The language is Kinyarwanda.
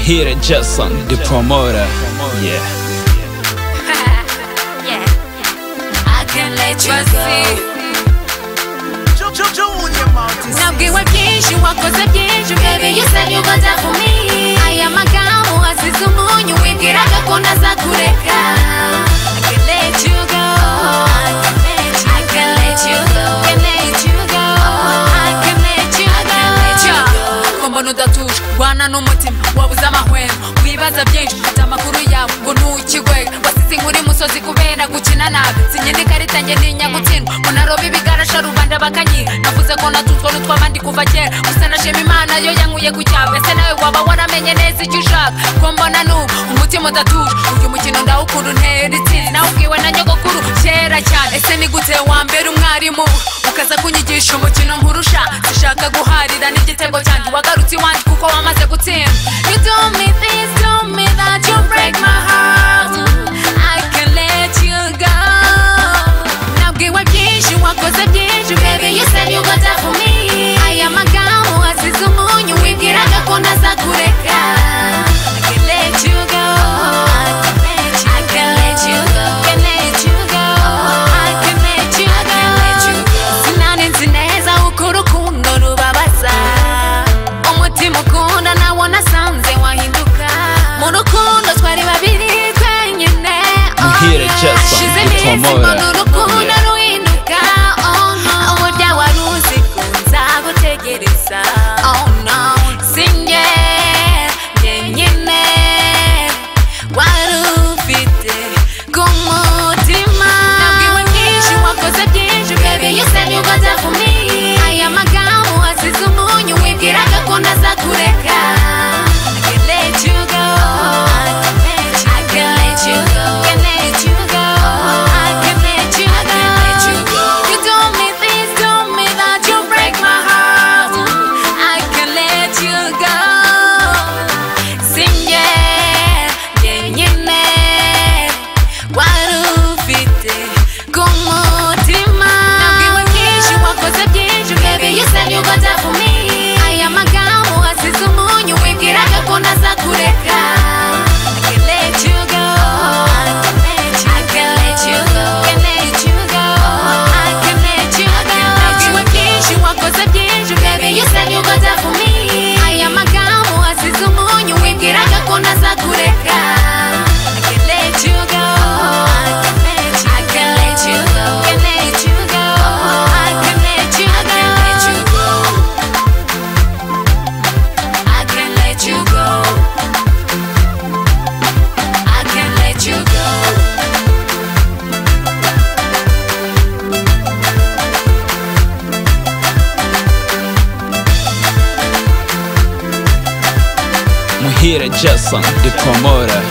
Muhire Jason, the promoter. Yeah. Yeah. I can't let you go. Nabwiwe byinshi wakoze byinshi baby, you said you got that for me. Aya magambo asize umunyu wibwiraga ko nazakureka. I can't let you go. I can't let you go. I can't let you go. I can't let you go. Kombona udatuje wana n'umutima wabuze amahwemo wibaza byinshi ata makuru yawe ngo ntukigwega wasize inkuri musozi kubera gukina nabi sinyine ikarita nge ntinya gutsindwa munaroba ibigarasha rubanda bakanyiha navuze ko natuzwa n'utw'abandi kuva kera gusa nashima Imana yo yankuye ku cyapa ese nawe waba waramenye neza icyo ushaka ko mbona n'ubu umutima udatuje uyu mukino ndawukunda untera itsinzi nawe ubwiwe na nyogokuru kera cyane ese ni gute wambera umwarimu ukaza kunyigisha umukino nkurusha sishaka guharira n'igitego cyanjye wagarutse iwanjye kuko wamaze gutsinda. You told me this, told me that you break my heart. I can't let you go. Nabwiwe byinshi wakoze byinshi baby, you said you got that for me. Aya magambo asize umunyu wibwiraga ko nazakureka. I can't let you go. I can't let you go. I can't let you go. I can't let you go. Sinari nzi neza uko urukundo rubabaza umutima ukunda nawo nasanze wahinduka mu rukundo twari babiri twenyine. Muhire Jason, the promoter. Urukundo ruhinduka uburyo wari uzi ko nzagutegereza. Oh no, sinjye njyenyine wari ufite ku mutima. Nabwiwe byinshi wakoze byinshi baby, you said you got that for me. Aya magambo asize umunyu wibwiraga ko nazakureka. I can't let you go. I can't let you go. I can't let you go. I can't let you go. You told me this, told me that you break my heart. I can't let you go. Sinjye njyenyine wari ufite ku mutima. Nabwiwe byinshi wakoze byinshi baby, you said you got that for me. Aya magambo asize umunyu wibwiraga ko nazakureka. I can't let you go. I can't let you go. I can't let you go. I can't let you go. Nabwiwe byinshi wakoze byinshi baby, you said you got that for me. Aya magambo asize umunyu wibwiraga ko nazakureka. I can't let you go. I can't let you go. I can't let you go. I can't let you go. I can't let you go. I can't let you go. Muhire Jason, the promoter.